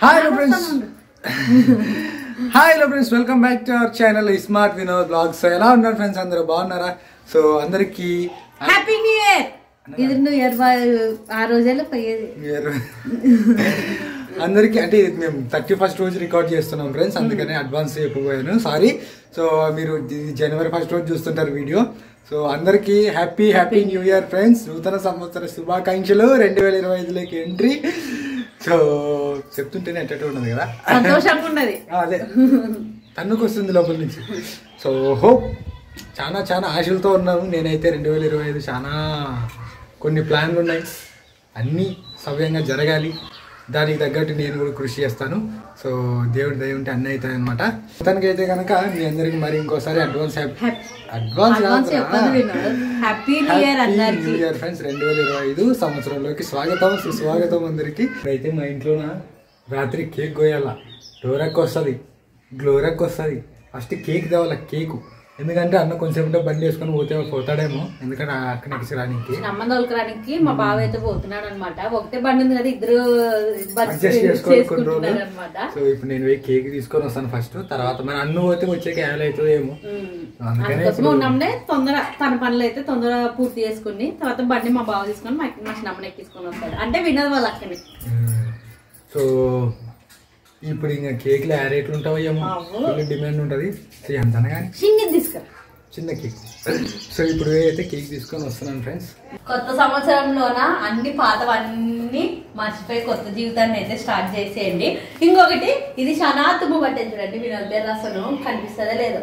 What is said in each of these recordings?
Hi hello friends welcome back to our channel smart Vinod blogs. ఎలా ఉన్నారు friends? అందరూ బాగున్నారా? సో అందరికి హ్యాపీ న్యూ ఇయర్. ఇది న్యూ ఇయర్ ఆ రోజేలో పోయేది అందరికి. అంటే మేము 31st రోజు రికార్డ్ చేస్తున్నాం ఫ్రెండ్స్, అందుకని అడ్వాన్స్ చెప్పబోయాను, సారీ. సో మీరు జనవరి 1st రోజు చూస్తుంటారు వీడియో. సో అందరికి హ్యాపీ న్యూ ఇయర్ ఫ్రెండ్స్. నూతన సంవత్సర శుభాకాంక్షలు. 2025లోకి ఎంట్రీ. సో చెప్తుంటేనే ఎట్ట ఉన్నది కదా, సంతోషంగా ఉన్నది. అదే తన్నుకు వస్తుంది లోపల నుంచి. సో హోప్ చాలా ఆశలతో ఉన్నాము. నేనైతే 2025 చాలా కొన్ని ప్లాన్లు ఉన్నాయి, అన్నీ సవ్యంగా జరగాలి. దానికి తగ్గట్టు నేను కూడా కృషి చేస్తాను. సో దేవుడి దయ ఉంటే అన్నీ అవుతాయి అనమాట. మొత్తానికైతే కనుక మీ అందరికి మరి ఇంకోసారి advance happy new year friends. 2025 సంవత్సరంలోకి స్వాగతం సుస్వాగతం అందరికి. అయితే మా ఇంట్లో రాత్రి కేక్ కోయాల. డోరక్ వస్తుంది, గ్లోరక్ వస్తుంది. ఫస్ట్ కేక్ తేవాల. కేకు ఎందుకంటే అన్న కొంచెం బండి వేసుకొని పోతాడేమో, ఎందుకంటే అక్కడ రానికి నమ్మదొలకరానికి మా బావ అయితే పోతున్నాడు అనమాట. ఒకటే బండి ఉంది కదా, ఇద్దరు అడ్జస్ట్ చేసుకోవాలి అనమాట. సో ఇప్పుడు నేను పోయి కేక్ తీసుకొని వస్తాను ఫస్ట్. తర్వాత మన అన్ను పోతే వచ్చాక యాడ్ అవుతుందేమో, అందుకోసం ఉన్నాంలే. తొందర తన పనులు అయితే తొందర పూర్తి చేసుకుని తర్వాత బండి మా బావ తీసుకొని మా చిన్నమ్మని ఎక్కించుకొని వస్తాడు. అంటే వినదు వాళ్ళు అక్కడే. సో ఇప్పుడు ఇంకా కేక్లు ఏ రేట్లు ఉంటావో ఏమో, ఫుల్ డిమాండ్ ఉంటుంది. అంతనే కానీ చిన్న కేక్. సో ఇప్పుడు అయితే కేక్ తీసుకొని వస్తున్నాను ఫ్రెండ్స్. కొత్త సంవత్సరంలోన అన్ని పాతవన్నీ మర్చిపోయి కొత్త జీవితాన్ని అయితే స్టార్ట్ చేసేయండి. ఇంకొకటి, ఇది చాలా తుమ్ము పట్టేది చూడండి. మీ నవ్వు అసలు కనిపిస్తుందా లేదు?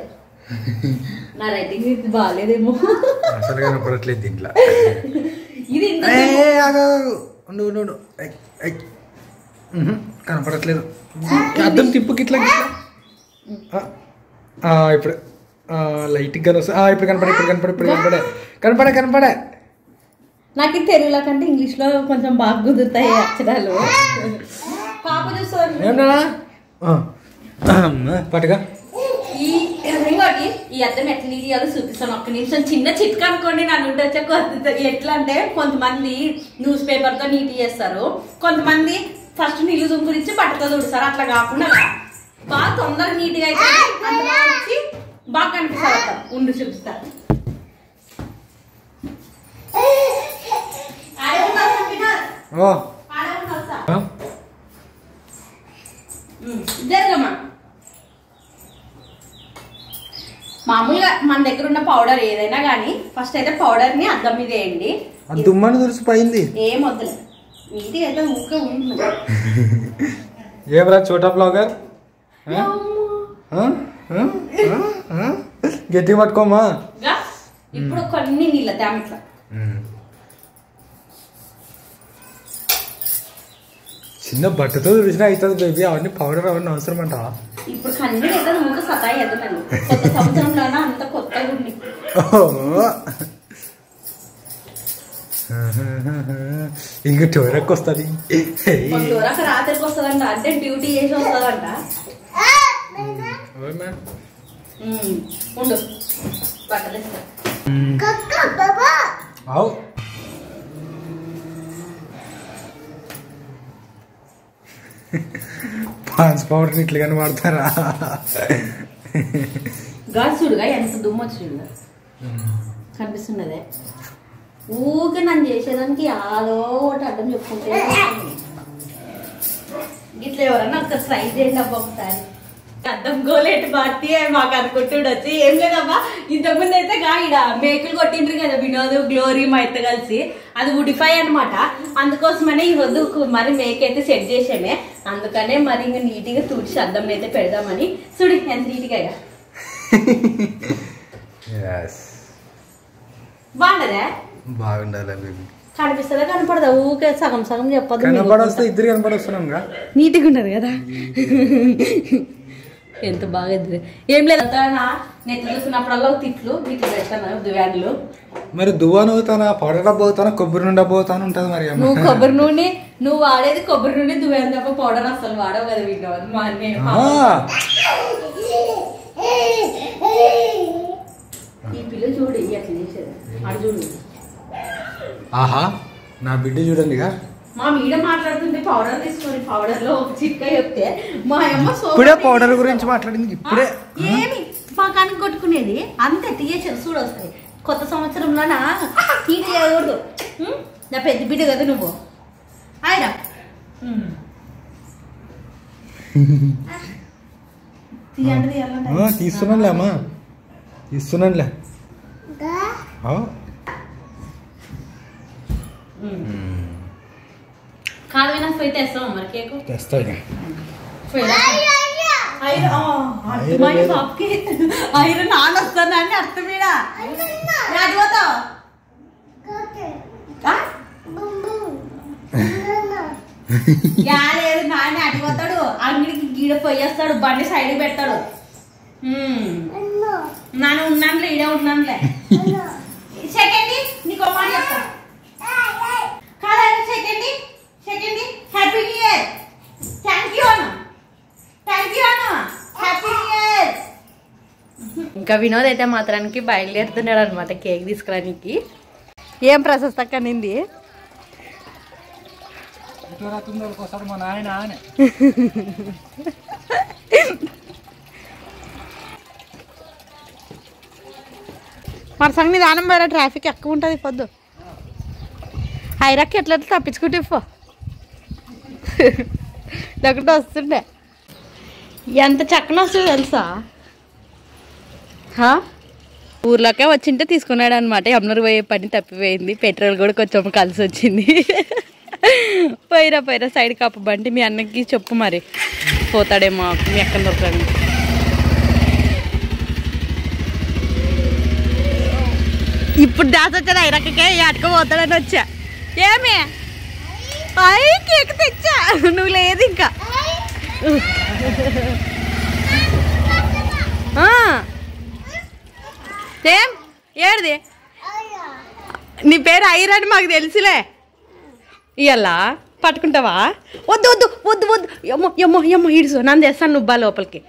నా రైటింగ్ ఇది బాగాలేదేమో, అసలు కనపడట్లేదు దీంట్లో. ఇది కనపడట్లేదు. అర్థం తిప్పుకి ఇట్లా ఇప్పుడు లైట్గా వస్తుంది. ఇప్పుడు కనపడే. నాకు తెలుగులో కంటే ఇంగ్లీష్ లో కొంచెం బాగా కుదురుతాయి అక్షరాలు. పాప చూస్తాను పట్టుగా. ఈ అర్థం ఎట్లా తీయాలో చూపిస్తాను. ఒక్క నిమిషం. చిన్న చిట్కా అనుకోండి. నన్ను వచ్చే ఎట్లా అంటే, కొంతమంది న్యూస్ పేపర్ తో నీట్ చేస్తారు, కొంతమంది ఫస్ట్ నీళ్ళు దుంకునిచ్చి బట్టతో తుడుస్తారు. అట్లా కాకుండా బాగా తొందరగా నీట్గా అయితే వచ్చి బాగా కనిపిస్తారు. ఉండి చూపిస్తారు. జరగమ్మా. మామూలుగా మన దగ్గర ఉన్న పౌడర్ ఏదైనా కానీ ఫస్ట్ అయితే పౌడర్ ని అద్దం మీద వేయండి. దుమ్మని తుడిచిపోయింది. ఏం వద్దులే, నీట్గా అయితే ఊకే ఉంటుంది. ఏమరా చోటా బ్లాగర్, గట్టి పట్టుకోమా. ఇప్పుడు కొన్ని నీళ్ళ దామిట్లా చిన్న బట్టతో తుడిచినా అవుతుంది బేబీ. అవన్నీ పౌడర్ అవన్నీ అవసరం అంట. ఇప్పుడు కన్నీ అయితే ఊక సతాయి ఎదుగుతాను. కొత్త సంవత్సరంలోనా అంత కొత్తగా ఉంది. ఇంకా టోరక్ వస్తుంది. టోరక్ రాత్రికి వస్తుందంట, అంటే డ్యూటీ చేసి వస్తుందంట. ఉండు బట్టలు పాన్స్ పౌడర్ ఇట్లుగానే వాడతారా? గాడు చూడుగా ఎంత దుమ్ము వచ్చి చూడుగా కనిపిస్తున్నదే. ఊకే నన్ను చేసేదానికి ఆలో ఒకటి అడ్డం చెప్పుకుంటే ఇట్లా ఎవరన్నా ఒక ట్రై చేయండి అబ్బా ఒకసారి. అద్దం గోలేటి పార్టీ మాకు అనుకుంటుండ వచ్చి ఏం లేదబ్బా. ఇంతకుముందు అయితే ఇడ మేకులు కొట్టిండ్రు కదా వినోద్, గ్లోరీ మా అయితే కలిసి. అది ఉడిఫై అనమాట. అందుకోసమనే ఈ రోజు మరి మేక్ అయితే సెట్ చేసామే. అందుకనే మరి ఇంకా నీట్గా తుడిచి అద్దం అయితే పెడదామని. చూడు ఎంత నీట్గా బాగుండదా? బాగుండాలి. కనిపిస్తుందా కనపడదా? ఊకే సగం సగం చెప్పదు. కనపడొస్తే ఇద్దరు కనపడొస్తున్నాం నీట్గా ఉండదు కదా. ఎంత బాగా ఎదురు. ఏం లేదు, నెత్తి చూసినప్పుడల్లా తిట్లు ఇట్లా పెడతాను దువ్యాన్లు. మరి దువ్వాను అవుతానా, పౌడర్ డబ్బా అవుతానా, కొబ్బరి నూనె డబ్బా అవుతాను ఉంటుంది. మరి నువ్వు కొబ్బరి నూనె నువ్వు వాడేది కొబ్బరి నూనె, దువ్యాన్ తప్ప పౌడర్ అసలు వాడవు కదా వినోద్. మా ఈ పిల్ల చూడు ఎట్లా చేసేది. అది చూడు. ఆహా, నా బిడ్డ చూడండిగా మా మీద మాట్లాడుతుంటే పౌడర్ తీసుకొని పౌడర్ లో ఒక చిట్కా చెప్తే మా అమ్మ ఇప్పుడే పౌడర్ గురించి మాట్లాడింది ఇప్పుడే. ఏమి పాకానికి కొట్టుకునేది అంతే తీయచ్చు చూడు వస్తాయి. కొత్త సంవత్సరంలోనా తీట చేయకూడదు. నా పెద్ద బిడ్డ కదా నువ్వు. ఆయరా తీస్తున్నానులే అమ్మా తీస్తున్నానులే. కాదు వినా పోయి తెస్తావా మరి కేకు? తెస్తా. ఐరన్ నాన్న వస్తానని అర్థమేడా? లేదు నాన్న అటుపోతాడు అంగడికి గీడ పోయేస్తాడు బండి సైడ్ పెడతాడు. నాన్న ఉన్నానులే ఈడే ఉన్నానులే. సెకండ్ నీకు మాట చెప్తా కాదు. Second happy new year. Thank you అన్న. Happy new year. ఇంకా వినోద్ అయితే మాత్రానికి బయలుదేరుతున్నాడు అనమాట కేక్ తీసుకురానికి. ఏం ప్రశస్త కనింది మా నాయన మన సంగ నిదానం వేరే ట్రాఫిక్ ఎక్కువ ఉంటుంది పొద్దు. హైరాక్ ఎట్లా తప్పించుకుంటే పో లేకుంటే వస్తుండే. ఎంత చక్కన వస్తుంది తెలుసా? ఊర్లోకే వచ్చింటే తీసుకున్నాడు అనమాట. ఎమ్నూరు పోయే పని తప్పిపోయింది. పెట్రోల్ కూడా కొంచెం కలిసి వచ్చింది. పోయిరా సైడ్ కప్పు బండి మీ అన్నకి చెప్పు మరి పోతాడేమో మీ అక్కడ దొరకని. ఇప్పుడు దాస వచ్చాడు ఐరక్కకే అటుక పోతాడని వచ్చా. ఏమి కేక్ తెచ్చా నువ్వు లేదు ఇంకా. ఏం ఏడిది నీ పేరు ఐరన్ మాకు తెలుసులే. ఇయ్యాల పట్టుకుంటావా? వద్దు వద్దు వద్దు వద్దు ఎమ్మో ఇడుసు నన్ను తెస్తాను నువ్వు బా లోపలికి.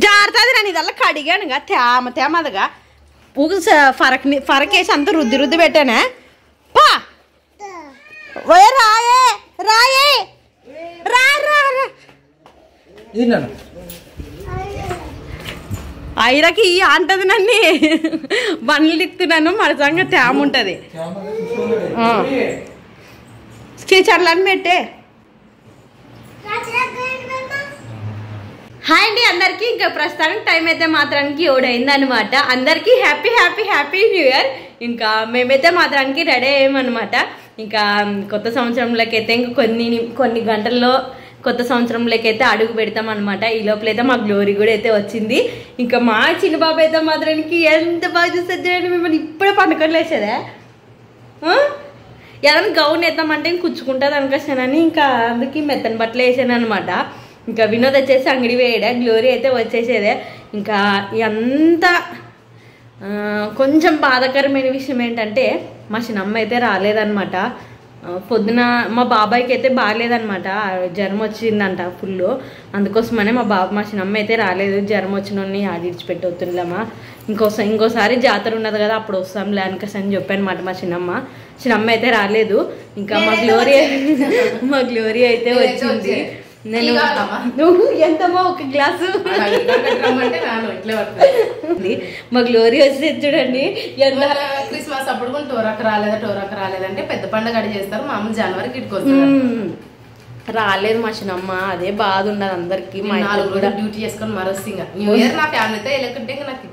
జారుతుంది నేను ఇదల్లా కడిగానుగా తేమదగా ఫరకేసి అంత రుద్ది పెట్టానే. పా రాయే ఐరకి అంటది నన్ను. బండ్లు తిక్కుతున్నాను మరసంగా తేమ ఉంటుంది. చల్లని పెట్టే. హాయ్ అండి అందరికీ. ఇంకా ప్రస్తుతానికి టైం అయితే మాత్రానికి ఓడైందనమాట. అందరికీ హ్యాపీ న్యూ ఇయర్. ఇంకా మేమైతే మాత్రానికి రెడీ అయ్యామన్నమాట. ఇంకా కొత్త సంవత్సరంలోకి అయితే ఇంకా కొన్ని గంటల్లో కొత్త సంవత్సరంలోకి అయితే అడుగు పెడతాం అనమాట. ఈ లోపలైతే మా గ్లోరీ కూడా అయితే వచ్చింది. ఇంకా మా చిన్న బాబు అయితే మాత్రానికి ఎంత బాగా చూస్తుంది. మిమ్మల్ని ఇప్పుడే పండుకొని లేచేదే. ఏదైనా గౌన్ వేద్దామంటే కూర్చుకుంటుంది అనుకొచ్చానని ఇంకా అందుకే మెత్తని బట్టలు వేసాను అనమాట. ఇంకా వినోద్ వచ్చేసి అంగడి వేయడా, గ్లోరీ అయితే వచ్చేసేదే. ఇంకా అంతా కొంచెం బాధాకరమైన విషయం ఏంటంటే మా చిన్నమ్మ అయితే రాలేదన్నమాట. పొద్దున మా బాబాయ్కి అయితే బాగాలేదనమాట. జ్వరం వచ్చిందంట ఫుల్. అందుకోసమనే మా చిన్నమ్మ అయితే రాలేదు. జ్వరం వచ్చినోని ఆడిచిపెట్టి వస్తుండమ్మా. ఇంకోసారి జాతర ఉన్నది కదా అప్పుడు వస్తాంలే అనుకని చెప్పానమాట మా చిన్నమ్మ అయితే రాలేదు. ఇంకా మా గ్లోరీ అయితే వచ్చింది. నేను నువ్వు ఎంతమ్మా ఒక గ్లాసు మా గ్లోరీ వచ్చి చూడండి. క్రిస్మస్ అప్పుడు కూడా టోరాకు రాలేదంటే పెద్ద పండుగ చేస్తారు. మామూలు జనవరికి ఇటుకొస్తారు. రాలేదు మా చిన్నమ్మ. అదే బాధ ఉన్నది అందరికి. మా నాలుగు కూడా డ్యూటీ చేసుకొని మరొస్తే న్యూ ఇయర్ నా ఫ్యామిలీతో వెళ్ళకుంటే నాకు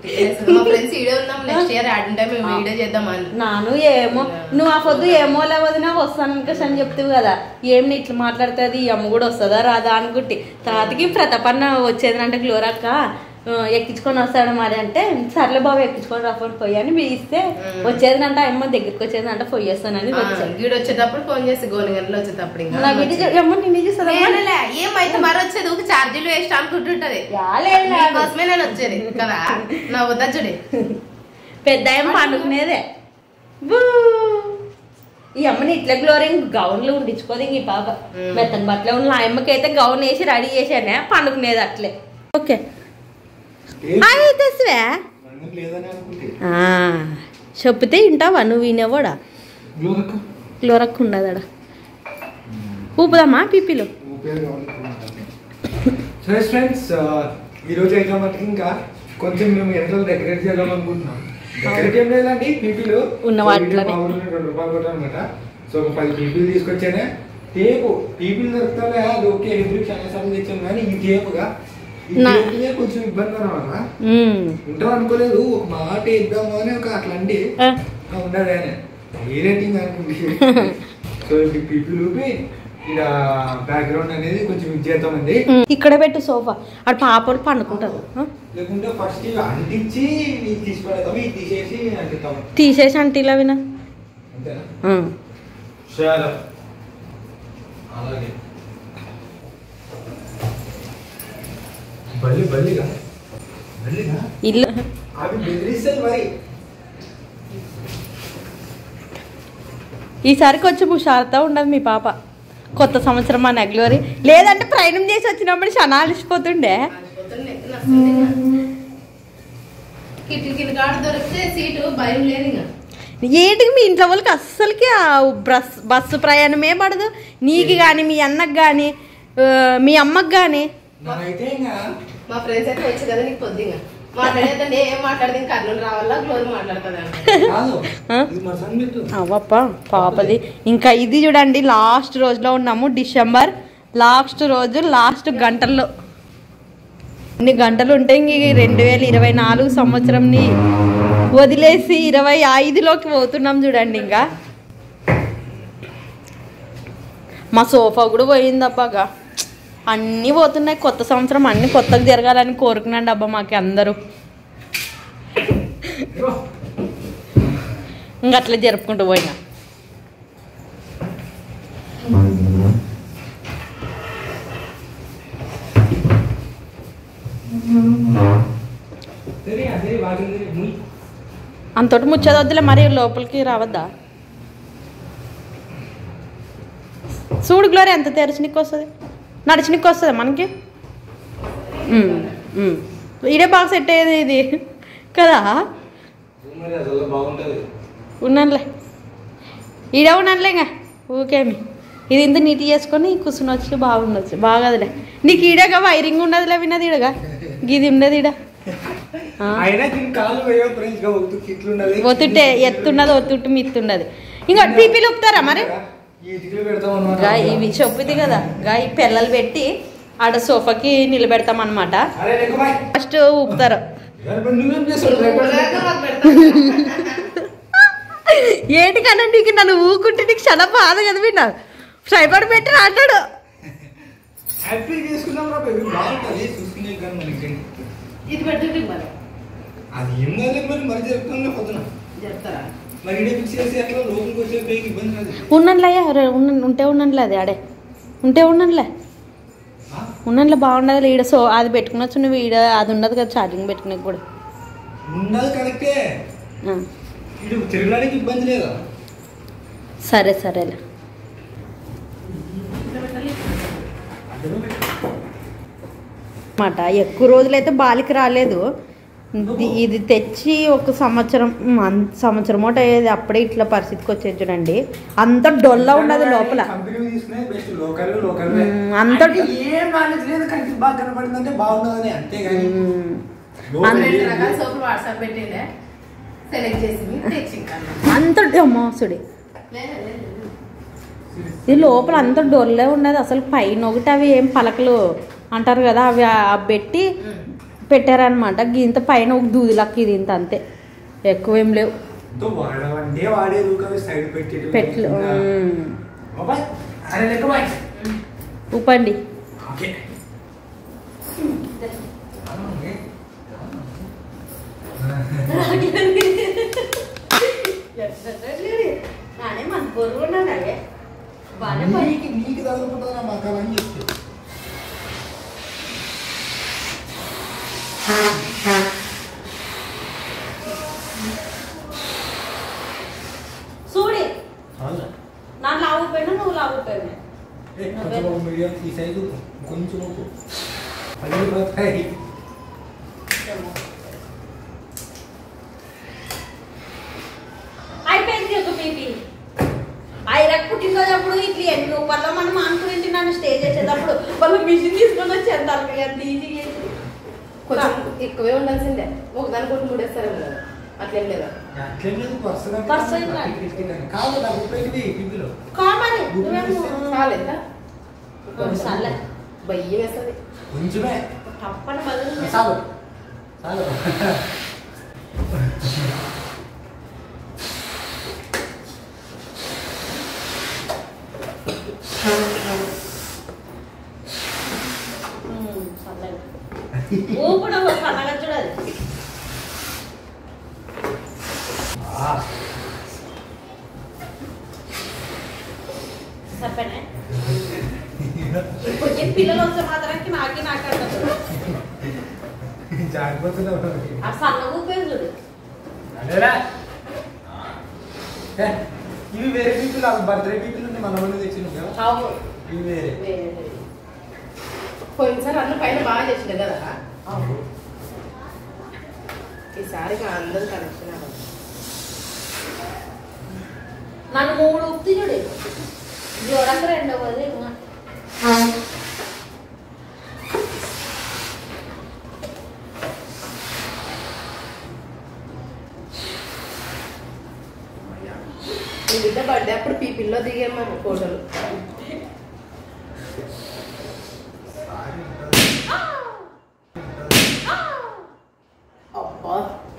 మా ఫ్రెండ్స్ వీడియో ఉన్నాం. నెక్స్ట్ ఇయర్ యాడ్ ఉంటే మేము వీడియో చేద్దామని. నాను ఏమో నువ్వు ఆ పొద్దు ఏమో లేవదినా వస్తాను అనుకోసి అని చెప్తావు కదా. ఏమి ఇట్లా మాట్లాడుతుంది ఈ అమ్మ కూడా వస్తుందా రాదా అనుకుంటే తర్వాతకి ప్రతాపన్న వచ్చేది అంటే గ్లోరక్క ఎక్కించుకొని వస్తాడు మరి అంటే సర్లే బాబు ఎక్కించుకొని రాకుండా పోయి అని పిలిస్తే వచ్చేదంటే అమ్మ దగ్గరికి వచ్చేదంటే పోయేస్తానని వచ్చాను. వీడు వచ్చేటప్పుడు ఫోన్ చేసి గోని గంటలు వచ్చేటప్పుడు నిన్ను చూస్తా ఏమైతే మరి వచ్చేది ఒక ఛార్జీలు వేస్ట్ అనుకుంటుంటది. కోసమే నేను వచ్చేది కదా నా వద్దచ్చుడి పెద్ద ఏమో పండుకునేదే. ఈ అమ్మని ఇట్లా గ్లోరింగ్ గౌన్లు ఉండించుకోదు ఇంక ఈ పాప మెత్తని బట్టలే ఉన్న. ఆ అమ్మకి అయితే గౌన్ వేసి రెడీ చేసానే పండుకునేది అట్లే. ఓకే తెసివే చెప్తే వింటావా నువ్వు వినేవాడా? గ్లోరక్ ఉండదు అడ ఊపుదమ్మా పీపీలు. సరే ఫ్రెండ్స్, ఈరోజు అయితే మటుకు ఇంకా కొంచెం మేము ఎంతో డెకరేట్ చేద్దాం అనుకుంటున్నాం. డెకరేట్ ఏం లేదండి, పీపీలు ఉన్న వాటిలోనే ₹2 అనమాట. సో 10 పీపీలు తీసుకొచ్చానే. టేపు పీపీలు దొరుకుతానే అది ఓకే, ఎప్పుడు చాలా సార్లు తెచ్చాను కానీ ఈ టేపుగా కొంచెం ఇబ్బంది అనమాట. ఉంటాం అనుకోలేదు, ఒక మాట ఇద్దాము అని ఒక అట్లాంటి ఉండదు ఆయన ఏ రేటింగ్ అనుకుంది. సో ఇప్పుడు పీపీలు ఊపి ఇలా బ్యాక్గ్రౌండ్ అనేది కొంచెం ఇచ్చేద్దామండి. ఇక్కడ పెట్టు సోఫా, అక్కడ పాపలు పండుకుంటారు. లేకుంటే ఫస్ట్ అంటించి తీసుకునేద్దాం, ఇది తీసేసి అంటిస్తాం. తీసేసి అంటిలా వినా అంతేనా? చాలా అలాగే బల్లిగా ఇల్లు అవి బెదిరిస్తాయి మరి. ఈసారి కొంచెం హుషారుతో ఉండదు మీ పాప. కొత్త సంవత్సరం మా నెగ్లోరి లేదంటే ప్రయాణం చేసి వచ్చినప్పుడు చాలా అలిసిపోతుండే. దొరికితే సీటు భయం లేదు. ఏంటికి మీ ఇంట్లో వాళ్ళకి అస్సలకి బస్సు ప్రయాణమే పడదు. నీకు కానీ మీ అన్నకు కానీ మీ అమ్మకి కానీ. మా ఫ్రెండ్స్ అయితే వచ్చి కదా నీకు పొద్దుగా మాట్లాడేదండి, ఏం మాట్లాడితే కర్నూలు రావాలా గ్లోరీ మాట్లాడుతుంది. అవప్ప పాపది. ఇంకా ఇది చూడండి, లాస్ట్ రోజులో ఉన్నాము, డిసెంబర్ లాస్ట్ రోజు, లాస్ట్ గంటల్లో. ఇన్ని గంటలు ఉంటే ఇంక 2024 సంవత్సరంని వదిలేసి 2025లోకి పోతున్నాం చూడండి. ఇంకా మా సోఫా కూడా పోయిందబ్బాగా, అన్నీ పోతున్నాయి. కొత్త సంవత్సరం అన్ని కొత్తగా జరగాలని కోరుకున్నాండి అబ్బా మాకు అందరూ. ఇంకా అట్లా జరుపుకుంటూ పోయినా. అంతటి ముచ్చదొద్దులే, మరి లోపలికి రావద్దా? చూడు గ్లోరీ, ఎంత తెరచినికి వస్తుంది, నడిచినికి వస్తుంది మనకి. ఇదే బాగా సెట్ అయ్యేది ఇది కదా. ఉన్నానులే, ఈడే ఉన్నానులే. ఇంకా ఊకేమి ఇది ఇంత నీట్ చేసుకొని కూర్చుని వచ్చి బాగుండొచ్చు. బాగదులే నీకు ఈడగా వైరింగ్ ఉండదులే విన్నది, ఈడగా ఇది ఉండదు ఈడ. ఒత్తుట్టే ఎత్తున్నది, ఒత్తుట్టు మిత్తున్నది. ఇంకా పీపీలు ఉప్పుతారా మరి? ఇవి చెప్పుది కదా గా, ఈ పిల్లలు పెట్టి ఆడ సోఫాకి నిలబెడతాం అనమాట. ఫస్ట్ ఊపుతారు. ఏంటికన్నా నీకు నన్ను ఊకుంటే నీకు చాలా బాధ కదా విన్నా. ట్రైపాడ్ పెట్టి అంటాడు. ఉన్నట్లయ్యా ఉంటే ఉన్నట్లే, అది ఆడే ఉంటే ఉన్నట్లే ఉన్నట్లే బాగుండదు. ఈడ సో అది పెట్టుకునొచ్చు, నువ్వు ఈడ అది ఉండదు కదా ఛార్జింగ్ పెట్టుకునే కూడా. సరే సరేలే. మాట ఎక్కువ రోజులైతే బాలికి రాలేదు. ఇది తెచ్చి ఒక సంవత్సరం ఒకటి అయ్యేది, అప్పుడే ఇట్లా పరిస్థితికి వచ్చేది చూడండి. అంత డొల్లా ఉండదు లోపల, అంత అంత మోసుడి. ఇది లోపల అంత డొల్లే ఉండదు అసలు. పైన ఒకటి అవి ఏం పలకలు అంటారు కదా, అవి పెట్టి పెట్టారనమాట. ఇంత పైన ఒక దూదిలక్క ఇది ఇంత, అంతే, ఎక్కువ ఏం లేవు. పెట్లు ఊపండి. చూడి నా లావు పోయినా నువ్వు లావు పోయినా కొంచెం అయిపోయింది ఒక పీపీ. ఐరా వాళ్ళ మిషన్ తీసుకొని వచ్చి ఎంత అంత ఈజీగా కొంచెం ఎక్కువే ఉండాల్సిందే ఒకదాని కొట్టి మూడేస్తారేమో కదా అట్లేం లేదా కామని కాలేదా సర్లే బయ్య వేస్తుంది కొంచెమే తప్పని బదులు చాలు చాలు ఊపుడు పండగ చూడాలి సరిపోయినా ఇప్పుడు పిల్లలు వస్తే మాత్రానికి నాకే జారిపోతున్నావు ఆ సన్న ఊపేది చూడు అదేరా ఇవి వేరే పీపుల్ బర్త్డే పీపుల్ ఉంది మన వాళ్ళు తెచ్చినాం కదా ఇవి వేరే పోయినసారి అన్న పైన బాగా చేసిండే కదా ఈసారి అందరూ కనెక్షన్ నన్ను 3 ఉప్తి చూడు జ్వరంగా రెండవది మీ బిడ్డ బర్త్డే అప్పుడు పీపిల్లో దిగాము ఫోటోలు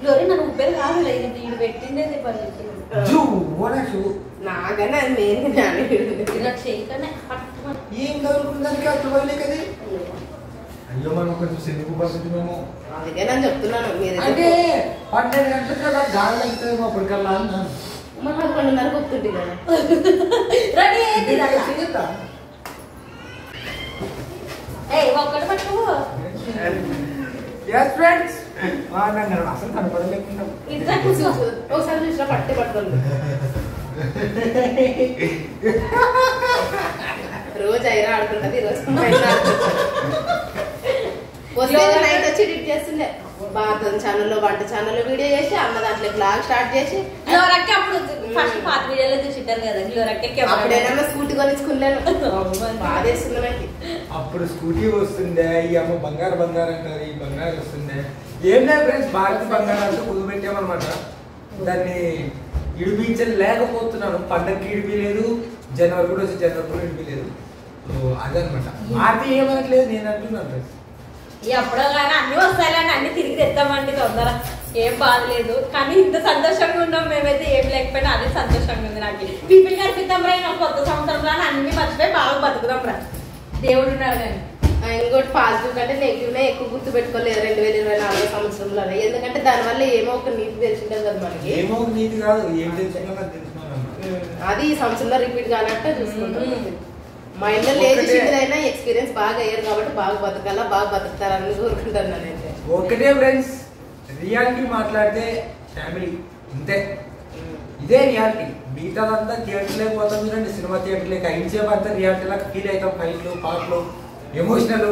లోరీ నన్ను ఉబ్బేది కాదు ఇది పెట్టిండేది నాగానే అది మెయిన్ ఇలా చేయకనే ఏం కదులుకుందానికి అట్లు పోయలే కదా అయ్యో మనం కొంచెం సినిమా పంపించి మేము అందుకే నేను చెప్తున్నాను మీరు అంటే 12 గంటలకు కదా గాలి అవుతుంది అప్పటికల్లా అన్నాను మన 11:30 గుర్తుంటే కదా రెడీ ఒక్కటి పట్టుకో yes friends నన్ను అసలు కనపడలేకుండా ఇట్లా కూర్చో ఒకసారి చూసినా పట్టి పట్టుకోండి రోజు అయినా ఆడుకుంటుంది ఈరోజు వస్తే నైట్ వచ్చి ఎడిట్ చేస్తుండే భారతం ఛానల్లో వంట ఛానల్లో వీడియో చేసి అన్న దాంట్లో బ్లాగ్ స్టార్ట్ చేసి గ్లోరక్క అప్పుడు ఫస్ట్ పాత వీడియోలో చూసింటారు కదా గ్లోరక్క అప్పుడేనా స్కూటీ కొనిచ్చుకున్నాను బాధ వేస్తుంది నాకు అప్పుడు స్కూటీ వస్తుండే ఈ అమ్మ బంగారు బంగారు అంటారు ఈ బంగారు వస్తుండే ఏం లేదు ఫ్రెండ్స్ భారతి బంగారు అంటూ కుదు పెట్టామన్నమాట దాన్ని ఇడిపించలేకపోతున్నాను పండగకి ఇడిపిలేదు జనవరి కూడా వచ్చి జనవరి కూడా ఇడిపిలేదు సో అదనమాట భారతి ఏమనట్లేదు నేను అంటున్నాను ఫ్రెండ్స్ ఎప్పుడో కానీ అన్ని వస్తాయని అన్ని తిరిగి తెస్తామండి తొందర ఏం బాధ లేదు కానీ ఇంత సంతోషంగా ఉన్నాం మేమైతే ఏం లేకపోయినా అదే సంతోషంగా ఉంది నాకు పీపుల్ కనిపిద్దాం రా నాకు కొత్త సంవత్సరంలో అన్ని మర్చిపోయి బాగా బతుకుదాం రా దేవుడు ఉన్నాడు కానీ ఇంకోటి పాజిటివ్ కంటే నెగిటివ్ నే ఎక్కువ గుర్తు పెట్టుకోలేదు 2024 సంవత్సరంలో ఎందుకంటే దానివల్ల ఏమో ఒక నీతి తెలిసింటుంది కదా మనకి ఏమో నీతి కాదు ఏం తెలుసుకున్నా అది ఈ సంవత్సరంలో రిపీట్ కానట్టు చూసుకుంటాం మైండ్ లో లేదు చిన్నదైనా ఎక్స్పీరియన్స్ బాగా అయ్యారు కాబట్టి బాగా బతకాలా బాగా బతుకుతారని కోరుకుంటాను నేనైతే ఒకటే ఫ్రెండ్స్ రియాలిటీ మాట్లాడితే ఫ్యామిలీ ఇంతే ఇదే రియాలిటీ మిగతాదంతా థియేటర్లోకి పోతాం చూడండి సినిమా థియేటర్లోకి అయినసేపు అంతా రియాలిటీలాగా ఫీల్ అవుతాం ఫైట్లు పాటలు ఎమోషనల్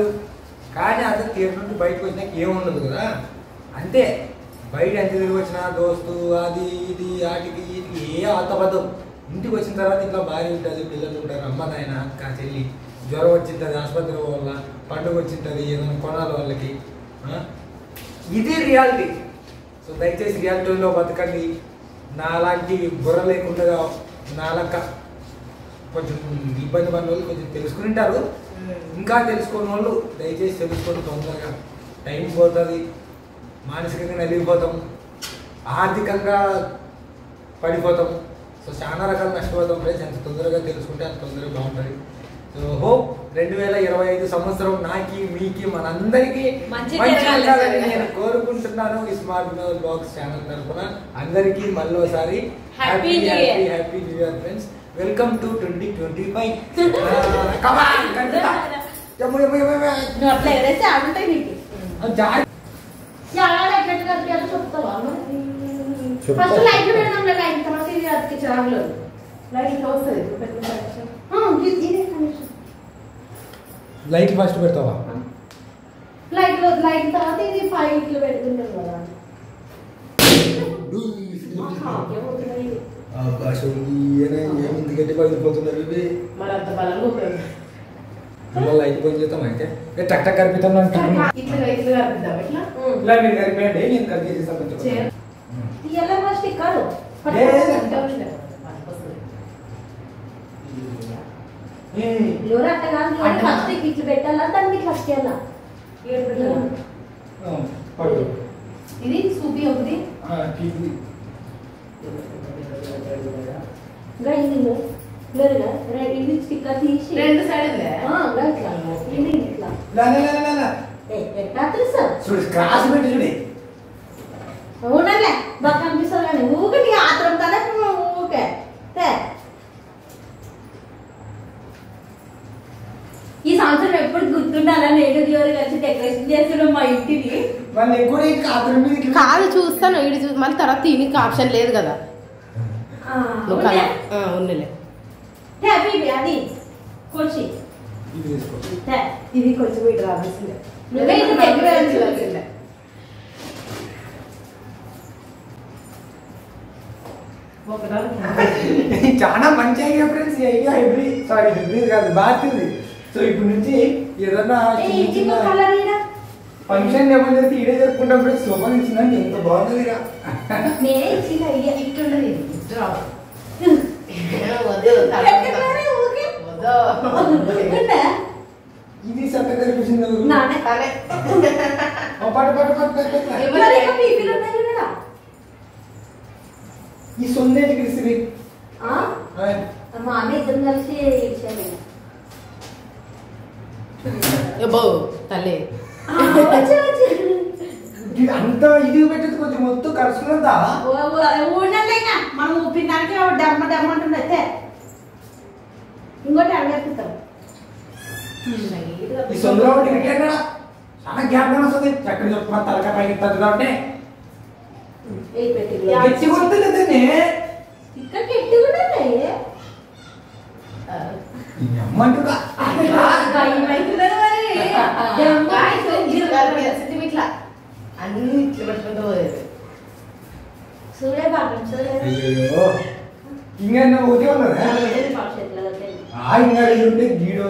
కానీ అంతా థియేటర్ నుండి బయటకు వచ్చినాక ఏముండదు కదా అంతే బయట ఎంత తిరిగి వచ్చినా దోస్తు అది ఇది వాటికి వీటికి ఏ ఆతబద్ధం ఇంటికి వచ్చిన తర్వాత ఇంట్లో భార్య ఉంటుంది పిల్లలు ఉంటారు అమ్మ నాయన అక్క చెల్లి జ్వరం వచ్చింటుంది ఆసుపత్రి వల్ల పండుగ వచ్చింటుంది ఏదైనా కొనాలి వాళ్ళకి ఇది రియాలిటీ సో దయచేసి రియాలిటీలో బతకండి నాలాంటి బుర్ర లేకుండా నాలక్క కొంచెం ఇబ్బంది పడిన వాళ్ళు కొంచెం తెలుసుకుని ఉంటారు ఇంకా తెలుసుకున్న వాళ్ళు దయచేసి తెలుసుకోండి తొందరగా టైం పోతుంది మానసికంగా నలిగిపోతాం ఆర్థికంగా పడిపోతాం సో చాలా రకాలు నష్టపోతాం ఫ్రెండ్స్ ఎంత తొందరగా తెలుసుకుంటే అంత తొందరగా బాగుంటుంది సో హోప్ 2025 సంవత్సరం నాకి మీకి మనందరికీ మంచి జరగాలని నేను కోరుకుంటున్నాను ఈ స్మార్ట్ బ్లాగ్స్ ఛానల్ తరఫున అందరికీ మళ్ళీసారి happy happy new year friends welcome to 2025 come on continue నువ్వు అట్లా ఎవరైతే ఆడుంటాయి నీకు ఫస్ట్ లైట్ పెడదాం లైట్ తర్వాత ఇది అతికి చాలు లైట్ వస్తుంది లైట్ ఫస్ట్ పెడతావా లైట్ తర్వాత ఇది 5 ఇట్లు పెడుతుంటాం కదా ఏమింది గట్టి పగిలిపోతున్నారు ఇవి మరి అంత బలంగా ఉపయోగం లైట్ బంద్ చేద్దాం అయితే టక్ టక్ కనిపిస్తాం ఇట్లా కలుపుదాం ఇట్లా ఇలా మీరు కలిపేయండి నేను కలిపి చేస్తాను కొంచెం ఎలా ఫస్ట్ కాదు ఎవరు అట్ట కాదు ఫస్ట్ ఇట్లా పెట్టాలా దాన్ని ఫస్ట్ ఎలా పట్టు ఇది సూపి ఒకటి ఇది స్టిక్కర్ తీసి రెండు సైడ్ చూడు క్రాస్ పెట్టి చూడే అవునలే బాగా కనిపిస్తారు కానీ ఊకే నీ ఆత్రం కదా ఊకే ఈ సంవత్సరం ఎప్పుడు గుర్తుండాలా నేను దేవుడు కలిసి డెకరేషన్ చేస్తున్నాం మా ఇంటిని కాదు చూస్తాను ఇటు చూ మళ్ళీ తర్వాత దీనికి ఆప్షన్ లేదు కదా నువ్వు కదా ఉన్నలే అది కొచ్చి ఇది కొంచెం ఇటు రావాల్సిందే నువ్వే ఇది దగ్గర చాలా మంచి ఐడియా ఫ్రెండ్స్ సారీ హైబ్రిడ్ కాదు బాగుంది సో ఇప్పుడు నుంచి ఏదన్నా ఫంక్షన్ ఏమని చెప్పి ఇడే జరుపుకుంటాం ఫ్రెండ్స్ శోభన్ ఇచ్చిందంటే ఎంత బాగుంది ఇది సత్త కనిపించింది ఈ సొందేటి కలిసి మా అన్న ఇద్దరు కలిసి తల్లి అంత ఇది పెట్టేది కొంచెం మొత్తం కలుసుకున్నదా ఉండలేక మనం ఉప్పినానికి డమ్మ డమ్మ ఉంటుంది ఇంకోటి అడిగేస్తాం ఈ సొందులో చాలా గ్యాప్ వస్తుంది ఎక్కడ చెప్పుకున్నా తలక పైకి ఎత్తదు కాబట్టి గట్టి కొడుతుందండి ఇక్కడ గట్టి కూడా అమ్మంటుగా ఇట్లా అన్ని ఇట్లా పెట్టుకుంటూ పోయేది సూర్యభాగం ఇంకా ఓకే ఉన్నదా ఇంకా ఉంటే గీడో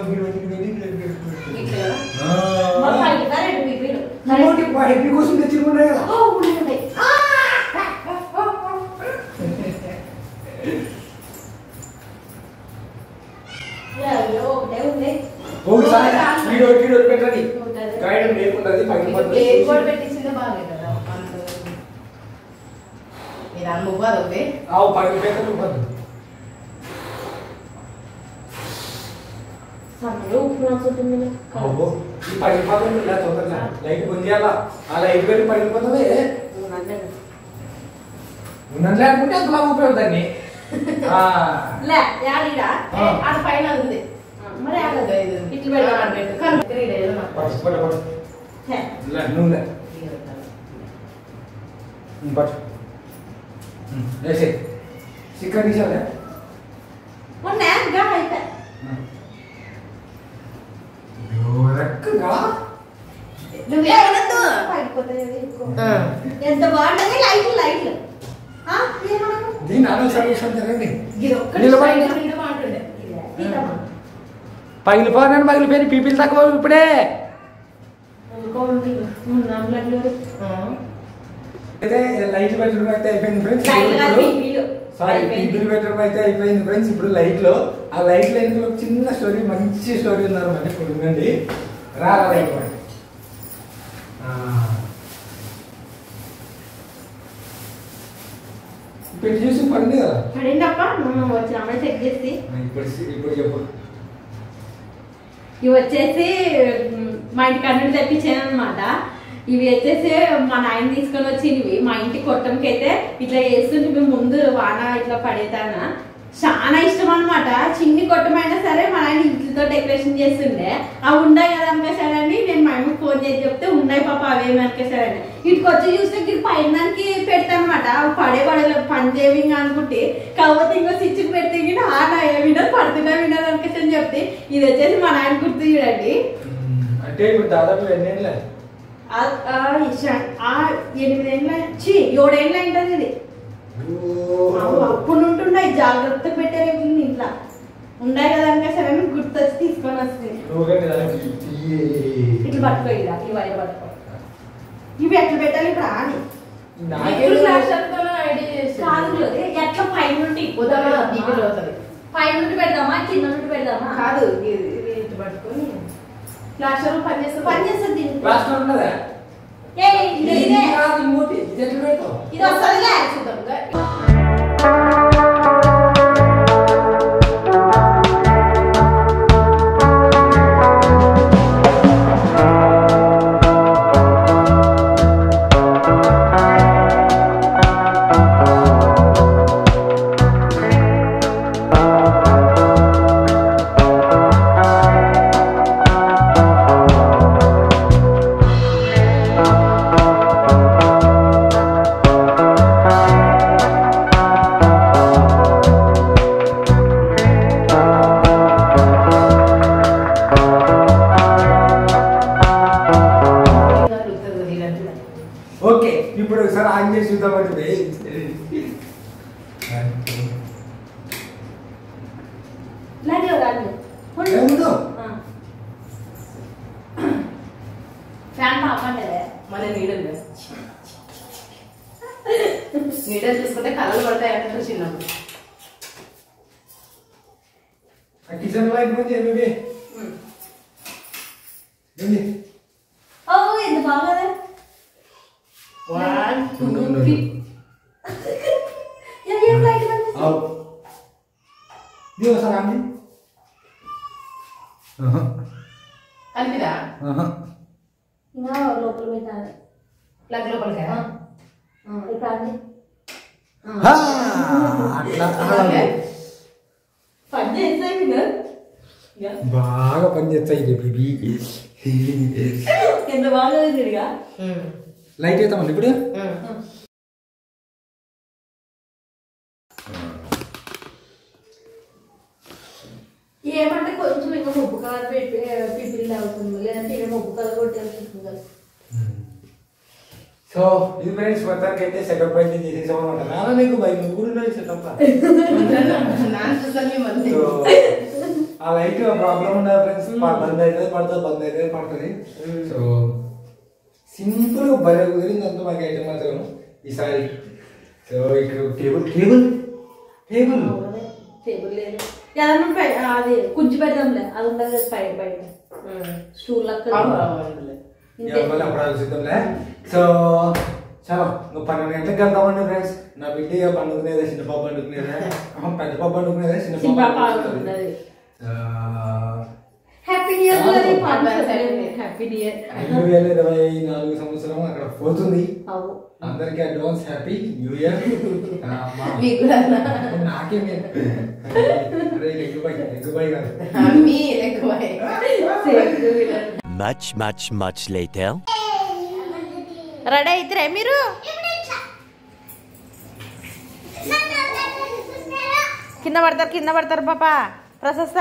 హెప్పీ కోసం తెచ్చుకుంటే కదా ఒకసారి వీడియో పెట్టండి గైడ్ లేకుండా పెట్టించిందే బాగా కదా మీరు అమ్ముకోదు ఒకటి పది పేపర్లు ఇవ్వద్దు ఈ పడిపోతుంది ఇలా తొందరగా లైట్ పొందేయాలా ఆ లైట్ పెట్టి పడిపోతుంది ఉన్నది లేకుంటే అసలు ఉపయోగదాన్ని పైన ఉంది మరి ఇట్లా నూనె పట్టు వేసే చికెన్ తీసావా ఎంత బాగుంటుంది లైట్లు లైట్లు దీని ఆలోచన జరగండి పగిలిపోయిన పీపీలు తక్కువ ఇప్పుడే అయితే లైట్ పెట్టడం అయితే అయిపోయింది ఫ్రెండ్స్ సారీ పీపీలు పెట్టడం అయితే అయిపోయింది ఫ్రెండ్స్ ఇప్పుడు లైట్ లో ఆ లైట్ లో ఇందులో చిన్న స్టోరీ మంచి స్టోరీ ఉన్నారు మరి ఇప్పుడు ఉందండి రా లైట్ పెట్టి చూసి పడింది కదా పడిందప్ప వచ్చిన చెక్ చేసి ఇప్పుడు చెప్పు ఇవి వచ్చేసి మా ఇంటి కన్నుడు తెప్పించాను అనమాట. ఇవి వచ్చేసి మా నాయన తీసుకొని వచ్చినవి మా ఇంటి కొట్టంకి అయితే ఇట్లా చేస్తుంటే మేము ముందు వాన ఇట్లా పడేదానా చాలా ఇష్టం అనమాట. చిన్ని కొట్టమైనా సరే మా నాయన ఇంట్లో డెకరేషన్ చేస్తుండే అవి ఉన్నాయి కదా అనుకోసారని నేను మా అమ్మకి ఫోన్ చేసి చెప్తే ఉన్నాయి పాప అవేమి అనుకోసారని ఇటుకు వచ్చి చూస్తే ఇది పైనకి పెడతాను అనమాట. అవి పడేవాళ్ళు పనిచేవి అనుకుంటే కాకపోతే ఇంకో స్విచ్ పెడితే వినదు పడుతున్నా వినదు అనుకోసని చెప్తే ఇది వచ్చేసి మా నాయన గుర్తు చూడండి. అంటే ఇప్పుడు దాదాపు 8 ఏళ్ళ 7 అయింటది ఇది. అప్పుడు ఉంటుండే జాగ్రత్త పెట్టారు ఇంట్లో ఉండాయి కదా అంటే సరే గుర్తొచ్చి తీసుకొని వస్తుంది. ఇట్లా పట్టుకో ఇలా ఇవి అవి పట్టుకో. ఇవి ఎట్లా పెట్టాలి ఇప్పుడు అని కాదు ఎట్లా పై నుండి పై నుండి పెడదామా కింద నుండి పెడదామా? కాదు ఇది ఇటు పట్టుకొని ప్లాస్టర్ పనిచేస్తుంది. ఇది వస్తుందిలే. ఓకే ఇప్పుడు ఒకసారి ఆన్ చేసి చూద్దామంటే ఫ్యాన్ ఆపండి మన నీడలు చూసుకుంటే కలలు పడతాయి అంటే చిన్నప్పుడు. కిచెన్ లైట్ బంద్ చేయండి బేబీ. ఎంత బాగా 1 2 3 కలిపిదా లోపల పెట్టాలి. ప్లగ్ లోపలికి పని చేస్తాయి బాగా పని చేస్తాయి బేబీ. ఎంత బాగా తిరిగా లైట్ అవుతామండి ఇప్పుడు. ఏమంటే కొంచెం ఇంకా ముప్పు కలర్ పెట్టి పిపిల్ అవుతుంది లేదంటే ఇక ముప్పు కలర్ కొట్టేస్తుంది. సో ఇది ఫ్రెండ్స్ మొత్తానికి అయితే సెటప్ అయితే చేసేసాం అనమాట. నాన్న నీకు బైక్ కూడా సెటప్ ఆ లైట్ ప్రాబ్లం ఉండదు ఫ్రెండ్స్. బంద్ అయితే పడుతుంది, బంద్ అయితే పడుతుంది. సో సింపుల్ భలే కుదిరింది అంతా మాకు అయితే మాత్రం ఈసారి. సో ఇక్కడ టేబుల్ టేబుల్ టేబుల్ టేబుల్ లేదు అది కుంచి పెడదాంలే. అది ఉండదు బయట స్టూల్ అప్పుడు ఆలోచిద్దాంలే. సో చలో నువ్వు 12 గంటలకు వెళ్తామండి ఫ్రెండ్స్. నా బిడ్డ పండుకునేదా, చిన్న పాప పండుకునేదా, పెద్ద పాప పండుకునేదా, చిన్న పాప పండుకునేది. Happy new year. Happy new year. 2024 సంవత్సరం అక్కడ పోతుంది. అందరికి అడ్వాన్స్ హ్యాపీ న్యూ ఇయర్. నాకేం much later. రెడీ అయితరే మీరు? కింద పడతారు పాపా. ప్రశస్త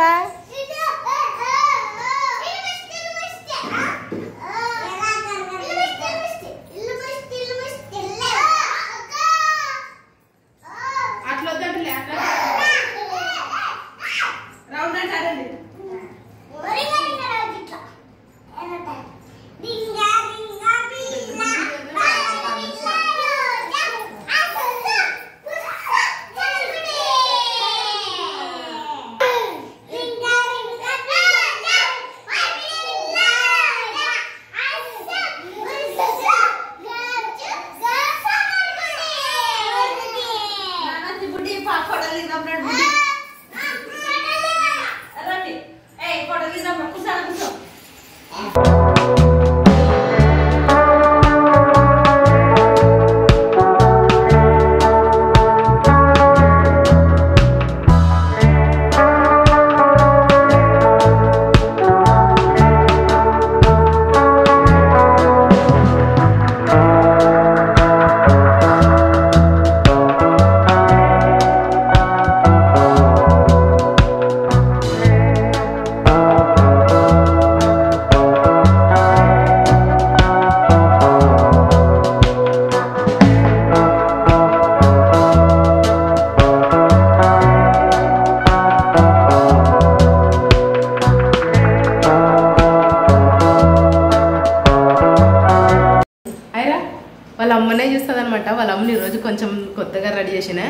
అమ్మనే చూస్తుంది అనమాట. వాళ్ళ అమ్మని ఈరోజు కొంచెం కొత్తగా రెడీ చేసిన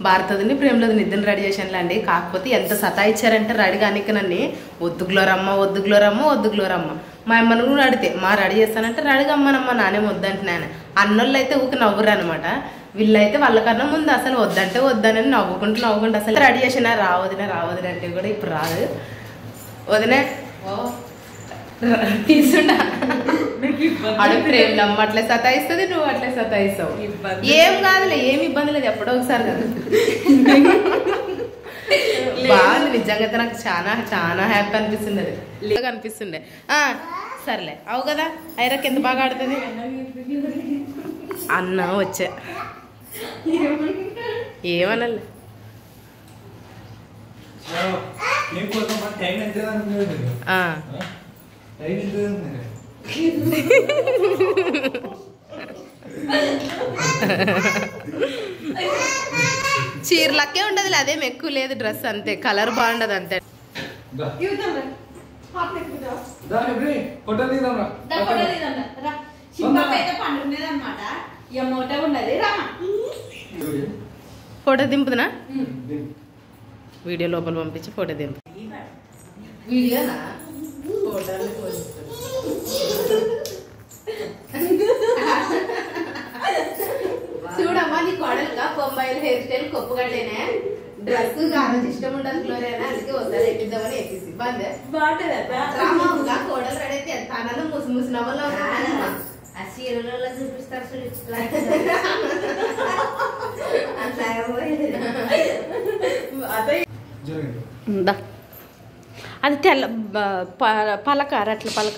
భారతదిని ప్రేమలది నిద్రని రెడీ చేశానులేండి. కాకపోతే ఎంత సతాయిచ్చారంటే రెడీ కానిక నన్ను వద్దు గ్లోరమ్మ వద్దు గ్లోరమ్మ వద్దు గ్లోరమ్మ. మా అమ్మను కూడా అడిగితే మా రెడీ చేస్తానంటే రెడీగా అమ్మనమ్మ నానే వద్దంటే నాన్న అన్నోళ్ళు అయితే ఊరికి నవ్వురు అనమాట. వీళ్ళైతే వాళ్ళకన్నా ముందు అసలు వద్దంటే వద్దని నవ్వుకుంటూ అసలు రెడీ చేసిన రావదిన అంటే కూడా ఇప్పుడు రాదు. వదినే తీసుండా అడు ప్రేమలమ్మ అట్లే సతాయిస్తుంది, నువ్వు అట్లే సతాయిస్తావు. ఏం కాదులే, ఏమి ఇబ్బంది లేదు, ఎప్పుడో ఒకసారి కదా. బాగుంది నిజంగా, నాకు చాలా చాలా హ్యాపీ అనిపిస్తుంది. అది అనిపిస్తుండే. సర్లే అవు కదా, ఐరాకి ఎంత బాగా ఆడుతుంది. అన్న వచ్చా ఏమనాలి. చీరలకే ఉండదు, అదేం ఎక్కువ లేదు, డ్రెస్ అంతే, కలర్ బాగుండదు అంతే. ఫోటో దింపుదునా, వీడియో లోపల పంపించి ఫోటో దింపు. వీడియోనా చూడమ్మా, నీ కోడలుగా బొంబాయిలు హెయిర్ స్టైల్ కొప్పుగడ్డేనే డ్రెస్ కాదు ఇష్టం ఉండదు క్లోరేనా, అందుకే వస్తారు ఎక్కిద్దామని ఎక్కింది. బాగుంటుందా కోడలు రెడీ అయితే తనలో ముసి నవ్వలో ఆ చీరలలో చూపిస్తారు. అది తెల్ల పలక అట్ల పలక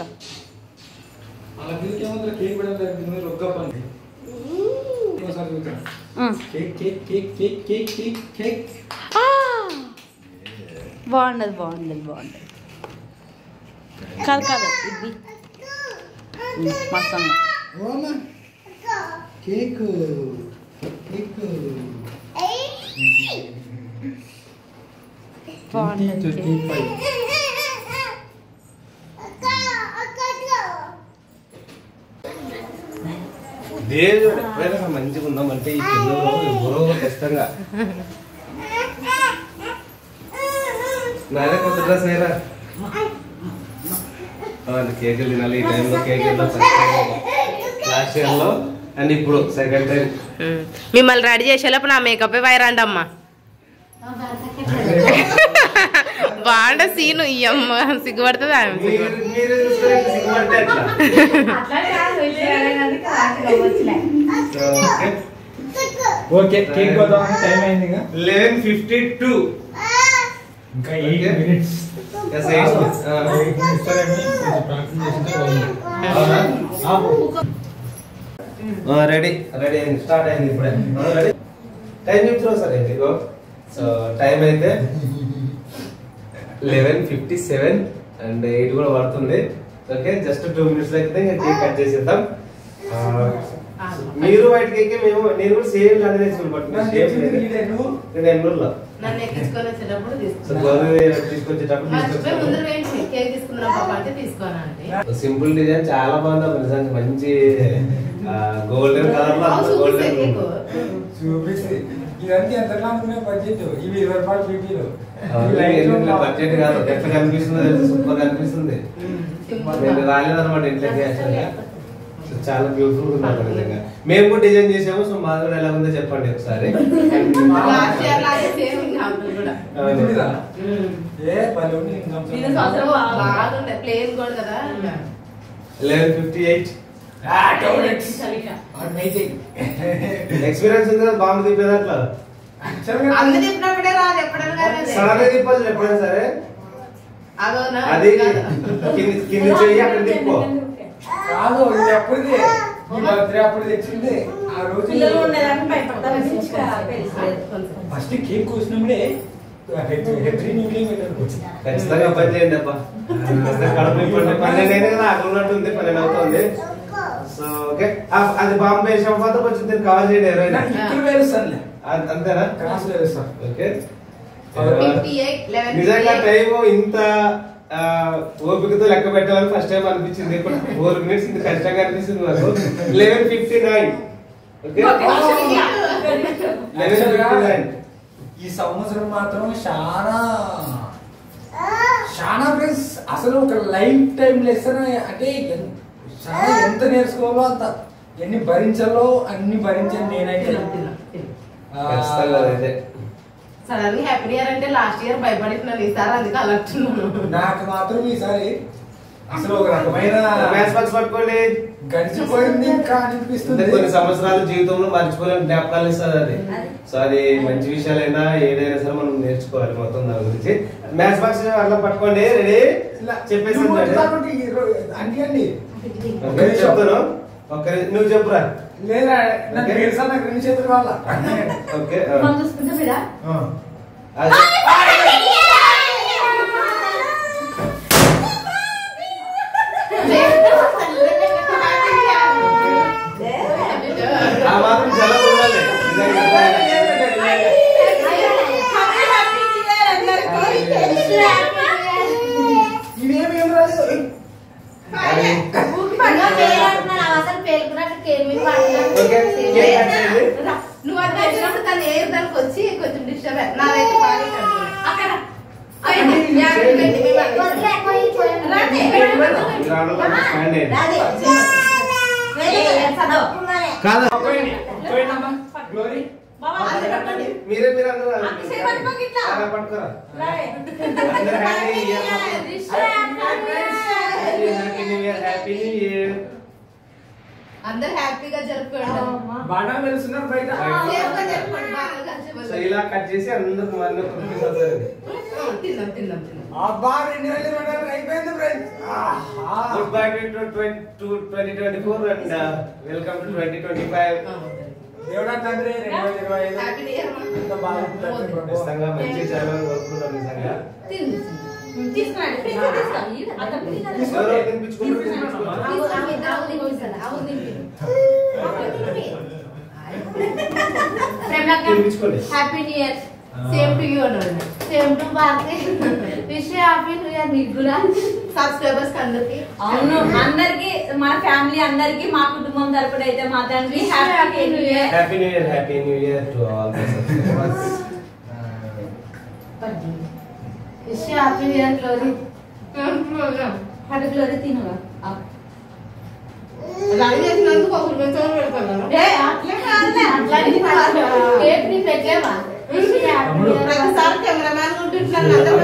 బాగుండదు బాగుండదు బాగుండదు కాదు కాదు ఇది మసంగా కేక్ దేవుడు ఎప్పుడైనా మంచిగా ఉందామంటే ఈ పిల్లలు ఎవరో ఖచ్చితంగా నాదే కొత్త డ్రెస్ నేరా కేకులు తినాలి. ఈ టైంలో కేక్ లాస్ట్ ఇయర్ లో అండ్ ఇప్పుడు సెకండ్ టైం. మిమ్మల్ని రెడీ చేసేలోపు నా మేకప్ వైరండి అమ్మ. బాగుండ సీను ఈ అమ్మ సిగ్గుపడుతుంది. ఓకే కేక్ కోద్దాం, టైం అయింది. 11:52 ఇంకా 8 minutes. రెడీ రెడీ అయింది, స్టార్ట్ అయింది ఇప్పుడే. రెడీ టైం చెప్తున్నావు సార్ ఏంటిగో. సో టైం అయితే 11:57 అండ్ 8 కూడా పడుతుంది. ఓకే జస్ట్ 2 minutes అయితే కేక్ కట్ చేసేద్దాం. మీరు వైట్ కేక్ నేను కూడా సేమ్ లాగా తీసుకుని పట్టుకున్నాను. నేను ఎన్నూరులో నన్ను ఎక్కించుకొని వచ్చేటప్పుడు సింపుల్ డిజైన్ చాలా బాగుంది నిజంగా, మంచి గోల్డెన్ కలర్ లో గోల్డెన్ చూపిస్తుంది. ఇదంతా ఎంతలా ఉంటున్నాయి బడ్జెట్, ఇవి 20 రూపాయలు పీపీలో. బడ్జెట్ కాదు, ఎట్లా కనిపిస్తుంది సూపర్ కనిపిస్తుంది. నేను రాలేదన్నమాట ఇంట్లోకి, చాలా బ్యూటిఫుల్ ఉన్నాను నిజంగా. మేము కూడా డిజైన్ చేసాము. సో మాది కూడా ఎలా ఉందో చెప్పండి ఒకసారి. 11:58 ఎక్స్పీరియన్స్ ఉంది కదా బాంబు తిప్పేది అట్లా సడన్ గా తిప్పాలి ఎప్పుడైనా సరే. అది కింది చెయ్యి అక్కడ తిప్పో కాదు, ఇది అప్పుడుది, ఈ బర్త్డే అప్పుడు తెచ్చింది. ఆ రోజు ఫస్ట్ కేక్ కోసినప్పుడే ఖచ్చితంగా పని చేయండి అబ్బా. కడుపు ఇప్పటి 12 అయింది కదా, అక్కడ ఉన్నట్టుంది 12 అవుతుంది. సో ఓకే అది బాంబే వేసాం తర్వాత కొంచెం దీన్ని కవర్ చేయండి. ఎవరైనా అంతేనా? ఓకే నిజంగా టైం ఇంత ఓపికతో లెక్క పెట్టాలని ఫస్ట్ టైం అనిపించింది. 4 minutes ఇంత కష్టంగా అనిపిస్తుంది నాకు. 11:59 ఈ సంవత్సరం మాత్రం చాలా చాలా ఫ్రెండ్స్ అసలు ఒక లైఫ్ టైం లెసన్ అంటే చాలా ఎంత నేర్చుకోవాలో అంత ఎన్ని భరించాలో అన్ని భరించాను నేనైతే. సడన్ హ్యాపీ ఇయర్ అంటే లాస్ట్ ఇయర్ భయపడిస్తున్నాను, ఈసారి అందుకే అలర్చున్నాను. నాకు మాత్రం ఈసారి అసలు ఒక రకమైన పట్టుకోండి గడిచిపోయింది ఇంకా అనిపిస్తుంది. కొన్ని సంవత్సరాలు జీవితంలో మర్చిపోలేని జ్ఞాపకాలు ఇస్తుంది అది. సో అది మంచి విషయాలైనా ఏదైనా సరే మనం నేర్చుకోవాలి మొత్తం దాని గురించి. మ్యాథ్స్ బాక్స్ అట్లా పట్టుకోండి. రెడీ చెప్పేసి అంటే అండి చెప్తాను. ఒక నువ్వు చెప్పురా. లేదా నాకు తెలుసా, నాకు 2 చేతులు కావాలా. ఓకే చూసుకుంటా బిడా మాత్రం చాలా ఉండాలి. ఇవేమి ఏం రాలేదు. నువ్వు అది వచ్చినప్పుడు తను ఏ దానికి వచ్చి కొంచెం డిస్టర్బ్ నాదైతే బాగా మీరే మీరు అందరూ పట్టుకోరా. అందరు హ్యాపీగా జరుపుకోండి. బాగా వెళ్తున్నారు బయట. సో ఇలా కట్ చేసి అందరికి మళ్ళీ తిందాం తిందాం తిందాం. అబ్బా 2020 అయిపోయింది friends. Good bye to 2024 and welcome to 2025. దేవుడా తండ్రి 2025 హ్యాపీ ఇయర్ ఎంత బాగుంటుంది. నిజంగా మంచి చేయాలని కోరుకుంటున్నాం. నిజంగా తీసుకురండి. ఎవరో తినిపించుకుంటారు. తినిపించుకోండి. Happy new year. Same to you అన్నాడు. Same to Bharathi. Wish happy new year మీకు కూడా. సబ్స్క్రైబర్స్ అందరికి అవును, అందరికి మన ఫ్యామిలీ అందరికి మా కుటుంబం తరపున అయితే మా తండ్రి happy new year. Happy new year. Happy new year to all the subscribers. Wish happy new year glory. Glory తినగా రెడీ చేసినందుకు ఒక రూపాయి పెడతాను. అట్లే కాదులే, కేక్ ని పెట్టలేవా? ప్రతిసారి కెమెరామ్యాన్ ఉంటున్నాను అందరూ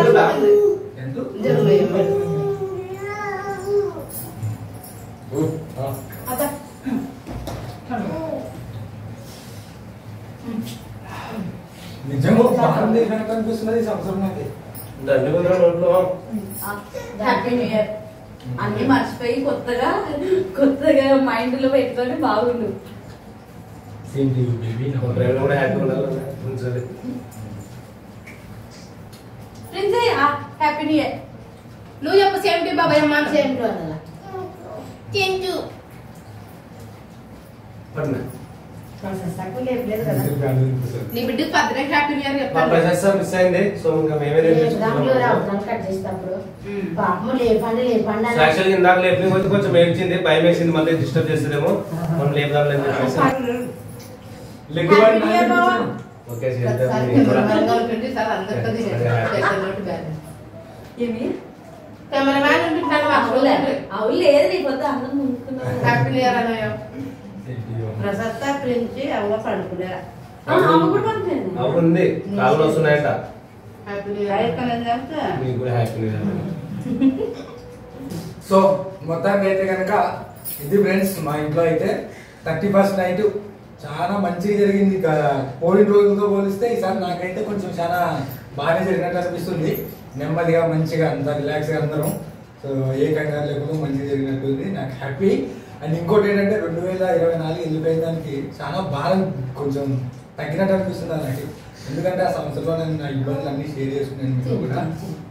నిజంగా భారతదేశానికి కనిపిస్తున్నది ఈ సంవత్సరం నాకు. Happy new year. అన్ని మర్చిపోయి కొత్తగా మైండ్ లో పెట్టుకొని బాగుండు. కూడా హ్యాపీ ఉండాలి. Happy new year. నువ్వు చెప్పు సేమ్ టు బాబాయ్ అమ్మ. సేమ్ టు అన్నదా చెంచు నీ బిడ్డకి బర్త్డే హ్యాపీ న్యూ ఇయర్ మా చెప్తాను. ప్రొసెసర్ మిస్ అయింది. సో ఇంకా మేమే యాక్చువల్గా ఇందాక లేపి కొంచెం ఏడ్చింది, భయం వేసింది, మళ్ళీ డిస్టర్బ్ చేస్తుందేమో మనం లేపుదాం లేదు. ఓకే కెమెరామ్యాన్ ఉంటున్నాను. అవును లేదు నీ పొద్దు అందరం ముందుకున్నాను. హ్యాపీ న్యూ ఇయర్ అన్నయ్య. ప్రసత్త ప్రించి అవ్వ పడుకునేరా అవుతుంది. కాళ్ళు వస్తున్నాయంట. Happy new year. మీకు కూడా హ్యాపీ న్యూ ఇయర్. సో మొత్తానికి అయితే కనుక ఇది ఫ్రెండ్స్ మా ఇంట్లో అయితే 31st నైట్ చాలా మంచిగా జరిగింది. పోయిన రోజులతో పోలిస్తే ఈసారి నాకైతే కొంచెం చాలా బాగా జరిగినట్టు అనిపిస్తుంది. నెమ్మదిగా మంచిగా అంత రిలాక్స్గా అందరం. సో ఏ కంగారు లేకుండా మంచిగా జరిగినట్టుంది. నాకు హ్యాపీ. అండ్ ఇంకోటి ఏంటంటే 2024 వెళ్ళిపోయిన దానికి చాలా భారం కొంచెం తగ్గినట్టు అనిపిస్తుంది నాకు. ఎందుకంటే ఆ సంవత్సరంలో నేను నా ఇబ్బందులు అన్ని షేర్ చేసుకున్నాను మీతో కూడా.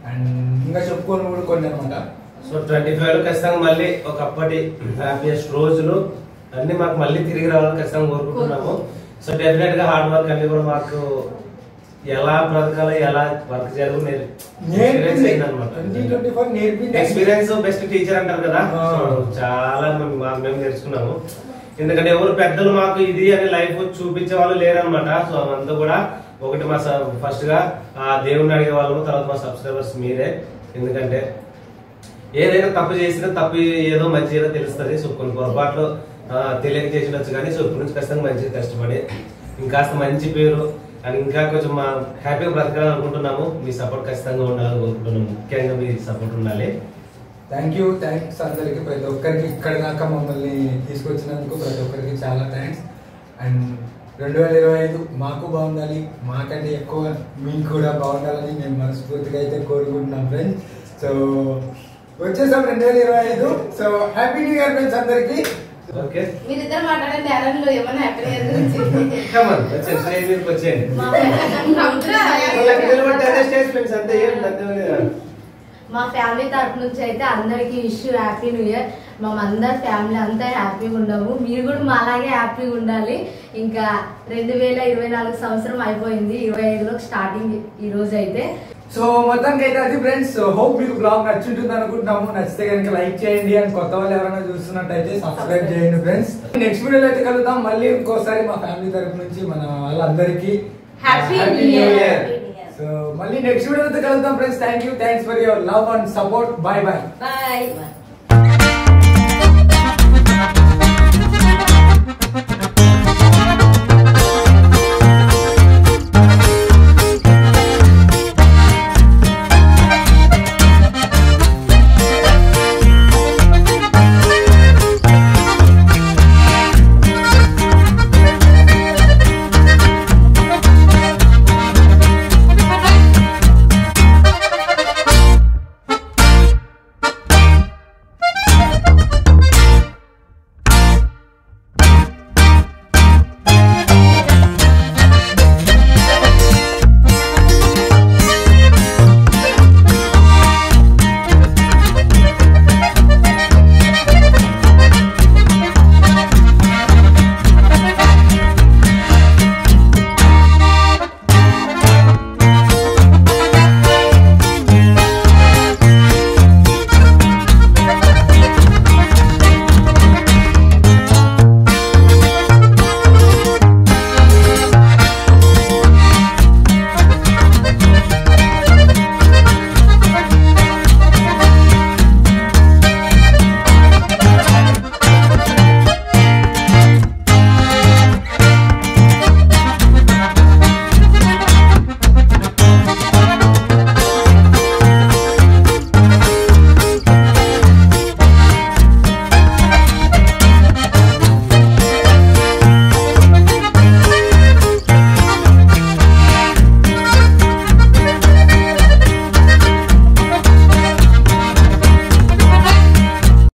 అండ్ ఇంకా చెప్పుకోని కూడా కొన్ని అనమాట. సో 25 ఖచ్చితంగా మళ్ళీ ఒకప్పటి హ్యాపీయెస్ట్ రోజులు అన్ని మాకు మళ్ళీ తిరిగి రావాలని ఖచ్చితంగా కోరుకుంటున్నాము. సో డెఫినెట్ గా హార్డ్ వర్క్ అన్ని కూడా మాకు ఎలా బ్రతకాలో ఎలా వర్క్ చేయాలో నేర్పింది. ఎక్స్పీరియన్స్ బెస్ట్ టీచర్ అంటారు కదా. చాలా మేము నేర్చుకున్నాము. ఎందుకంటే ఎవరు పెద్దలు మాకు ఇది అని లైఫ్ చూపించే వాళ్ళు లేరనమాట. సో అవంతా కూడా ఒకటి మా ఫస్ట్ గా దేవుడిని అడిగే వాళ్ళము, తర్వాత మా సబ్స్క్రైబర్స్ మీరే. ఎందుకంటే ఏదైనా తప్పు చేసినా తప్పు ఏదో మంచి ఏదో తెలుస్తుంది. సో కొన్ని పొరపాట్లు తెలియక చేసినచ్చు కానీ సో ఇప్పటి నుంచి ఖచ్చితంగా మంచిగా కష్టపడి ఇంకాస్త మంచి పేరు అని ఇంకా కొంచెం మా హ్యాపీగా బ్రతకాలనుకుంటున్నాము. మీ సపోర్ట్ ఖచ్చితంగా ఉండాలని కోరుకుంటున్నాము. ముఖ్యంగా మీ సపోర్ట్ ఉండాలి. థ్యాంక్స్ అందరికి, ప్రతి ఒక్కరికి ఇక్కడ దాకా మమ్మల్ని తీసుకొచ్చినందుకు ప్రతి ఒక్కరికి చాలా థ్యాంక్స్. అండ్ 2025 మాకు బాగుండాలి, మాకంటే ఎక్కువ మీకు కూడా బాగుండాలని మేము మనస్ఫూర్తిగా అయితే కోరుకుంటున్నాం ఫ్రెండ్స్. సో వచ్చేసాం 2025. So happy new year friends అందరికి. ఓకే మీరిద్దరు మాట్లాడండి అరణ్లో ఏమన్నా హ్యాపీ ఇయర్ గురించి. వచ్చేయండి. మా ఫ్యామిలీ తరఫు నుంచి అయితే అందరికి విష్ హ్యాపీ న్యూ ఇయర్. అందరి ఫ్యామిలీ అంతా హ్యాపీగా ఉండవు, మీరు కూడా మా అలాగే హ్యాపీగా ఉండాలి. ఇంకా 2024 సంవత్సరం అయిపోయింది, 25లో స్టార్టింగ్ ఈ రోజు అయితే. సో మొత్తానికి అయితే అది ఫ్రెండ్స్. హోప్ మీకు బ్లాగ్ నచ్చుంటుంది అనుకుంటున్నాము. నచ్చితే కనుక లైక్ చేయండి, అండ్ కొత్త వాళ్ళు ఎవరైనా చూస్తున్నట్టయితే సబ్స్క్రైబ్ చేయండి ఫ్రెండ్స్. నెక్స్ట్ వీడియోలో అయితే కలుద్దాం. మళ్ళీ ఇంకోసారి మా ఫ్యామిలీ తరఫు నుంచి మన వాళ్ళందరికీ హ్యాపీ న్యూ ఇయర్. సో మళ్ళీ నెక్స్ట్ వీడియో అయితే కలుద్దాం friends. Thanks for your love and support. Bye bye. Bye.